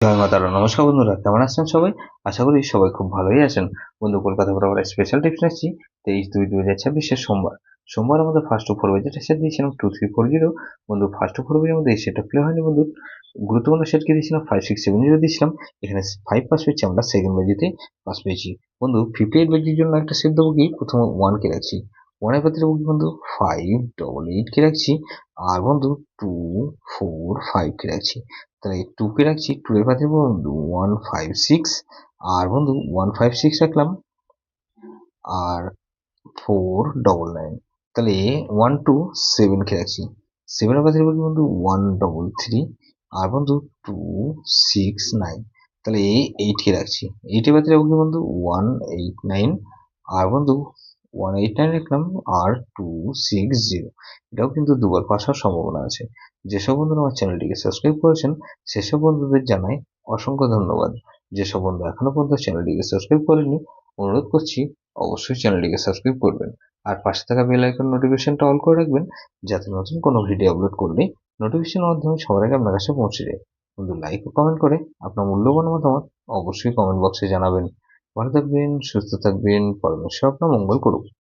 জয় মাতারা। নমস্কার বন্ধুরা, কেমন আছেন সবাই? আশা করি সবাই খুব ভালোই আছেন। বন্ধু, কলকাতা বরাবর স্পেশাল টিপস নিচ্ছি 23/2/2026 সোমবার আমাদের ফার্স্ট টু ফোর বাজেটের সেট দিয়েছিলাম 2340। বন্ধু, ফার্স্ট টু ফোর বাজের মধ্যে এই সেটটা প্লে হয়নি বন্ধু। গুরুত্বপূর্ণ সেটকে দিয়েছিলাম 5670 দিয়েছিলাম। এখানে 5 পাস পেয়েছি, আমরা সেকেন্ড বাজিতে পাস পেয়েছি। বন্ধু, 58 বাজির জন্য একটা সেট দেবো কি, প্রথমে 1 কে রাখছি। 1 এর পাত্রে বন্ধু 588 কে রাখছি। আর বন্ধু 245 কে রাখছি। তাহলে 2 কে রাখছি, 2 এর পাশে বন্ধু 156। আর বন্ধু 156 রাখলাম। আর 499, তাহলে 127 কে রাখছি। 7 এর পাশে বন্ধু 133। আর বন্ধু 269, তাহলে 8 কে রাখছি। 8 এর পাশে বন্ধু 189। আর বন্ধু 189 রাখলাম। আর 260, এটাও কিন্তু দুবার পাস হওয়ার সম্ভাবনা আছে। যেসব বন্ধুরা আমার চ্যানেলটিকে সাবস্ক্রাইব করেছেন সেসব বন্ধুদের জানাই অসংখ্য ধন্যবাদ। যেসব বন্ধু এখনো পর্যন্ত চ্যানেলটিকে সাবস্ক্রাইব করেননি, অনুরোধ করছি অবশ্যই চ্যানেলটিকে সাবস্ক্রাইব করবেন। আর পাশে থাকা বেল আইকন নোটিফিকেশনটা অল করে রাখবেন, যাতে নতুন কোনো ভিডিও আপলোড করলে নোটিফিকেশনের মাধ্যমে সবার আগে আপনার কাছে পৌঁছে যায়। বন্ধু, লাইক ও কমেন্ট করে আপনার মূল্যবান মতামত অবশ্যই কমেন্ট বক্সে জানাবেন। ভালো থাকবেন, সুস্থ থাকবেন, পরমেশ্বর আপনার মঙ্গল করুক।